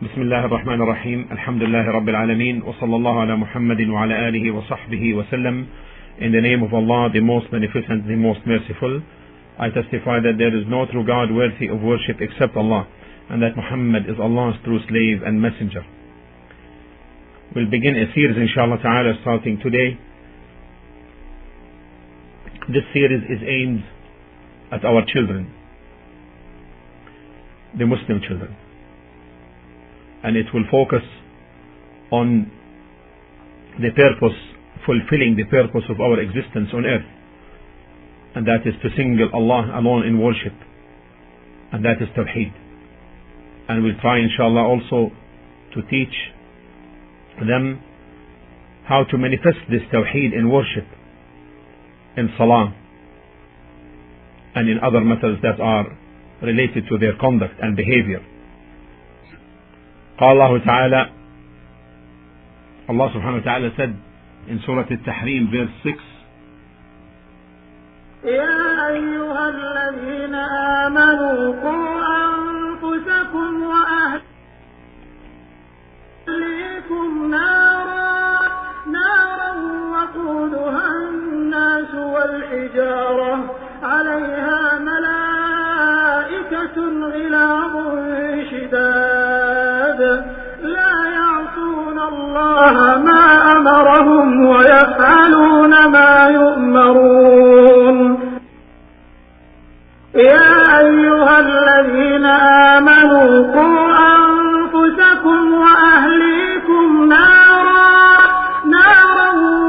بسم الله الرحمن الرحيم. الحمد لله رب العالمين وصلى الله على محمد وعلى آله وصحبه وسلم. In the name of Allah, the most beneficent, the most merciful, I testify that there is no true God worthy of worship except Allah, and that Muhammad is Allah's true slave and messenger. We'll begin a series inshallah ta'ala starting today. This series is aimed at our children, the Muslim children, and it will focus on the purpose, fulfilling the purpose of our existence on earth, and that is to single Allah alone in worship, and that is Tawheed. And we'll try inshallah also to teach them how to manifest this Tawheed in worship, in Salah, and in other matters that are related to their conduct and behavior. قال الله تعالى, Allah subhanahu wa ta'ala said in Surah Al-Tahrim verse 6, يا أيها الذين آمنوا قوا أنفسكم وأهليكم نارا وقودها الناس والحجارة عليها ملائكة غلاظ شداد لا يعصون الله ما أمرهم ويفعلون ما يؤمرون. يا أيها الذين آمنوا قوا أنفسكم وأهليكم نارا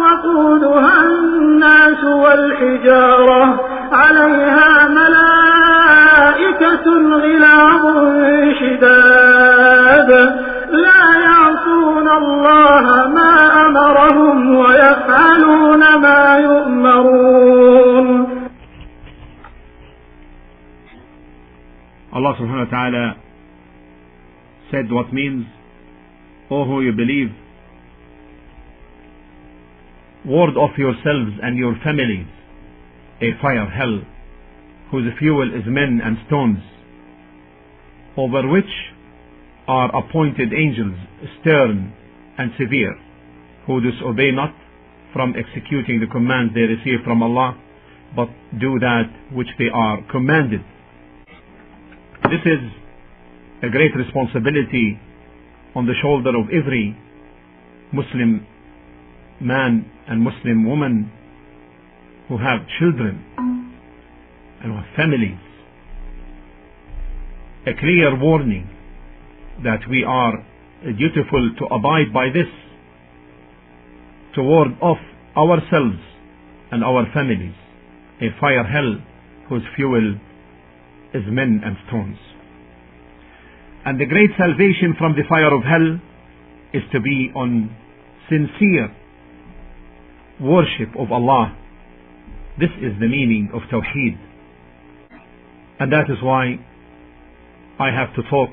وقودها الناس والحجارة عليها ملائكة غلاظ شداد لا يعصون الله ما أمرهم ويفعلون ما يؤمرون. Allah subhanahu wa ta'ala said what means, O who you believe, ward off yourselves and your families a fire, hell, whose fuel is men and stones, over which are appointed angels, stern and severe, who disobey not from executing the commands they receive from Allah, but do that which they are commanded. This is a great responsibility on the shoulder of every Muslim man and Muslim woman who have children and who have families. A clear warning that we are dutiful to abide by this, to ward off ourselves and our families a fire, hell, whose fuel is men and stones. And the great salvation from the fire of hell is to be on sincere worship of Allah. This is the meaning of Tawheed, and that is why I have to talk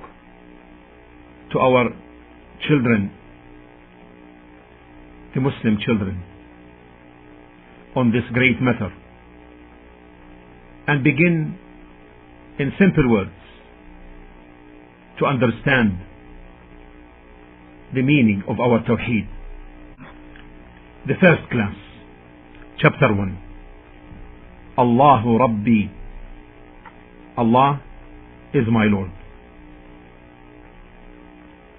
to our children, the Muslim children, on this great matter, and begin in simple words to understand the meaning of our Tawheed. The first class, chapter 1, Allahu Rabbi, Allah is my Lord.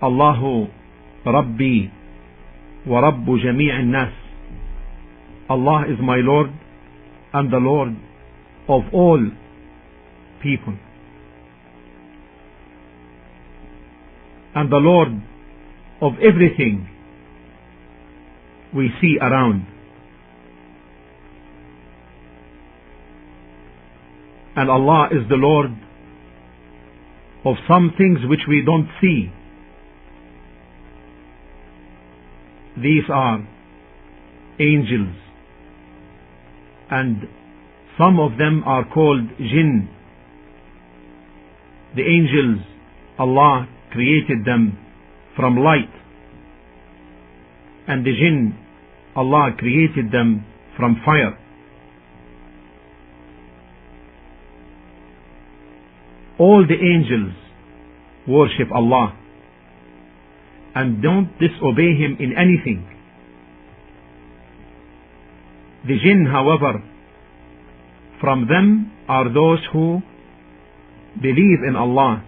Allahu Rabbi wa Rabbu Jami' nas, Allah is my Lord and the Lord of all people, and the Lord of everything we see around. And Allah is the Lord of some things which we don't see. These are angels, and some of them are called jinn. The angels, Allah created them from light, and the jinn, Allah created them from fire. All the angels worship Allah, and don't disobey him in anything. The jinn, however, from them are those who believe in Allah,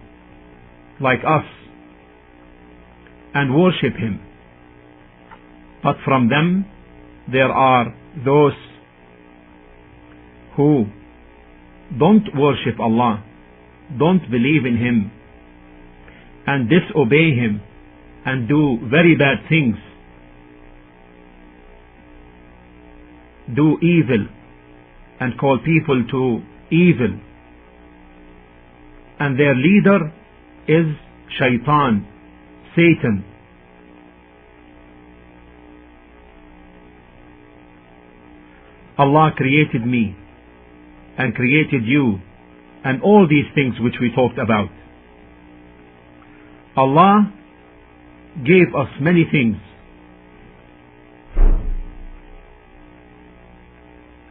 like us, and worship him. But from them there are those who don't worship Allah, don't believe in him, and disobey him, and do very bad things, do evil, and call people to evil. And their leader is Shaitan, Satan. Allah created me and created you and all these things which we talked about. Allah gave us many things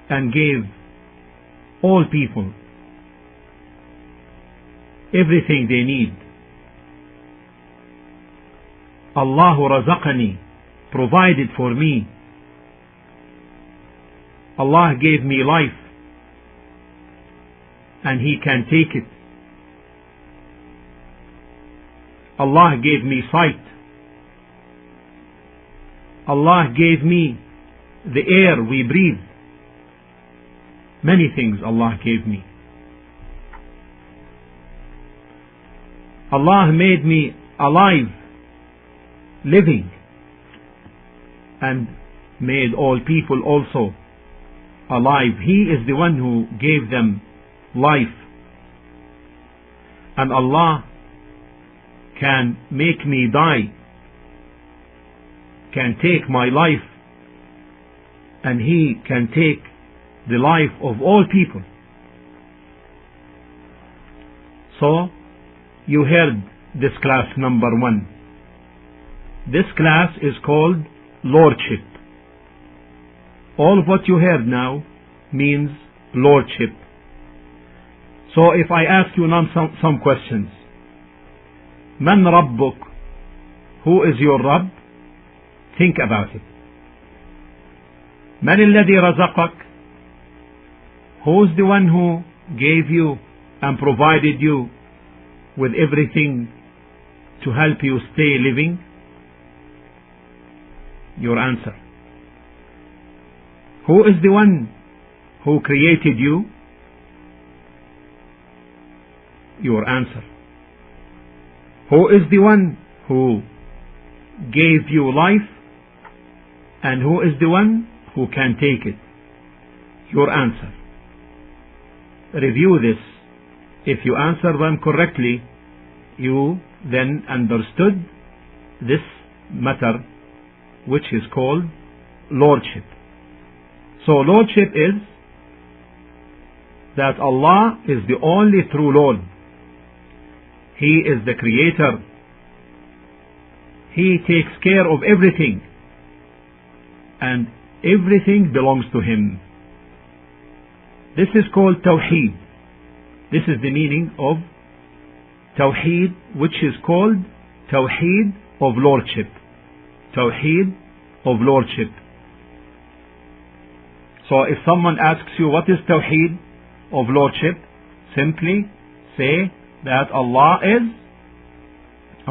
and gave all people everything they need. Allahu razaqani, provided for me. Allah gave me life and he can take it. Allah gave me sight. Allah gave me the air we breathe. Many things Allah gave me. Allah made me alive, living, and made all people also alive. He is the one who gave them life. And Allah can make me die, can take my life, and he can take the life of all people. So you heard this class number 1. This class is called Lordship. All of what you heard now means Lordship. So if I ask you now some questions, Man Rabbuk, who is your Rabb? Think about it. Man alladhi razaqak, who is the one who gave you and provided you with everything to help you stay living? Your answer. Who is the one who created you? Your answer. Who is the one who gave you life? And who is the one who can take it? Your answer. Review this. If you answer them correctly, you then understood this matter, which is called Lordship. So Lordship is that Allah is the only true Lord. He is the Creator. He takes care of everything, and everything belongs to Him. This is called Tawheed. This is the meaning of Tawheed, which is called Tawheed of Lordship. Tawheed of Lordship. So if someone asks you what is Tawheed of Lordship, simply say that Allah is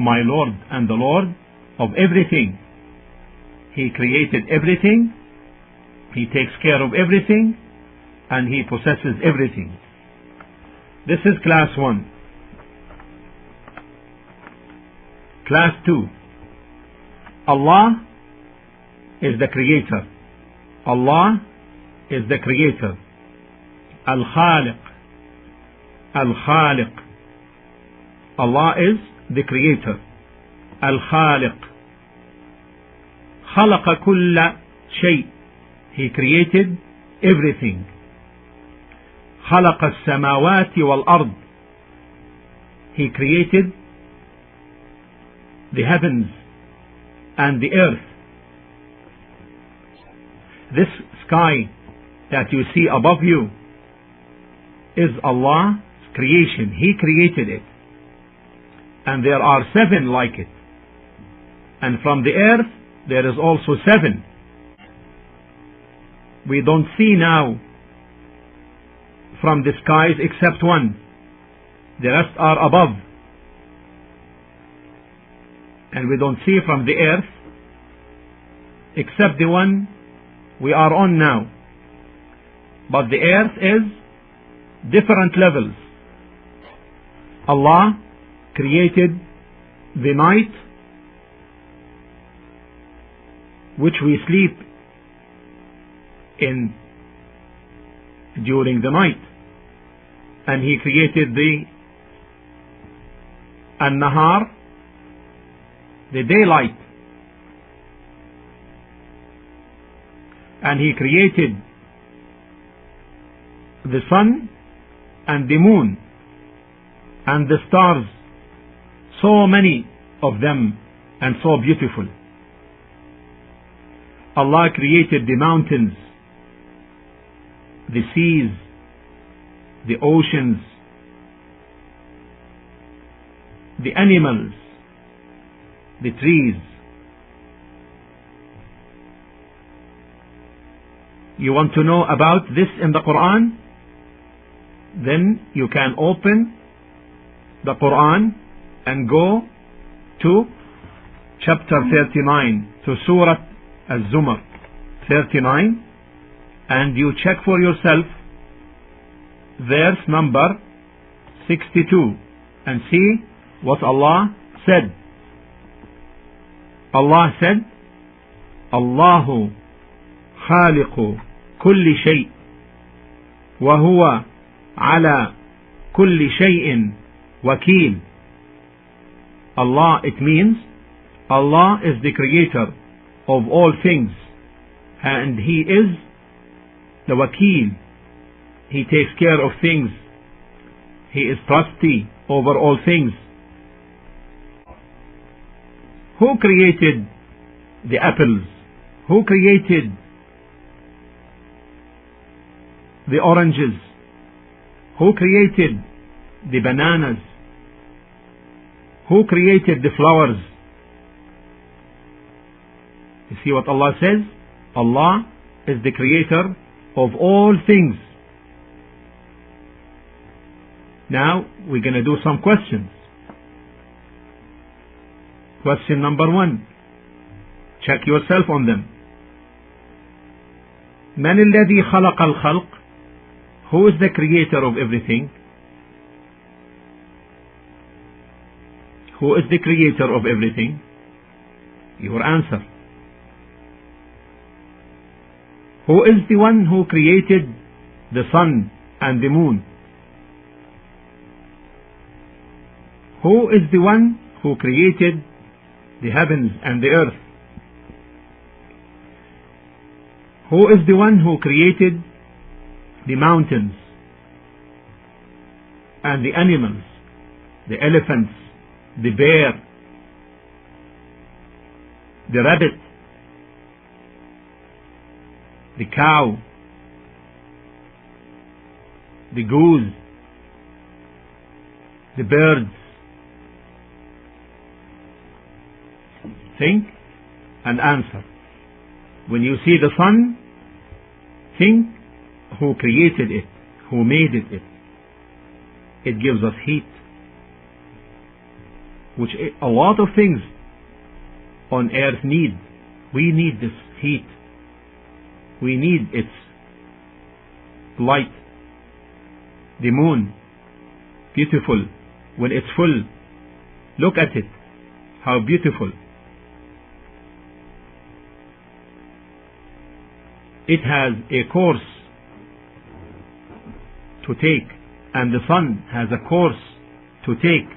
my Lord and the Lord of everything. He created everything, He takes care of everything, and He possesses everything. This is class 1. Class 2. Allah is the Creator. Allah is the Creator. Al-Khaliq. Al-Khaliq. Allah is the Creator. Al-Khaliq. خلق كل شيء. He created everything. خلق السماوات والأرض. He created the heavens and the earth. This sky that you see above you is Allah's creation. He created it. And there are 7 like it. And from the earth there is also 7. We don't see now from the skies except 1. The rest are above. And we don't see from the earth except the one we are on now. But the earth is different levels. Allah created the night, which we sleep in during the night, and He created the An-Nahar, the daylight, and He created the sun and the moon and the stars, so many of them and so beautiful. Allah created the mountains, the seas, the oceans, the animals, the trees. You want to know about this in the Quran? Then you can open the Quran and go to chapter 39, to Surah Az-Zumar 39, and you check for yourself verse number 62 and see what Allah said. Allah said, Allahu khaliqu kulli shay wa huwa ala kulli shay'in wakil. Allah, it means Allah is the creator of all things, and He is the wakil. He takes care of things. He is trustee over all things. Who created the apples? Who created the oranges? Who created the bananas? Who created the flowers? You see what Allah says? Allah is the creator of all things. Now we're going to do some questions. Question number 1. Check yourself on them. من الذي خلق الخلق? Who is the creator of everything? Who is the creator of everything? Your answer. Who is the one who created the sun and the moon? Who is the one who created the heavens and the earth? Who is the one who created the mountains and the animals, the elephants, the bear, the rabbit, the cow, the goose, the birds? Think and answer. When you see the sun, think who created it, who made it. It gives us heat, which a lot of things on earth need. We need this heat. We need its light. The moon, beautiful when it's full. Look at it, how beautiful. It has a course to take, and the sun has a course to take.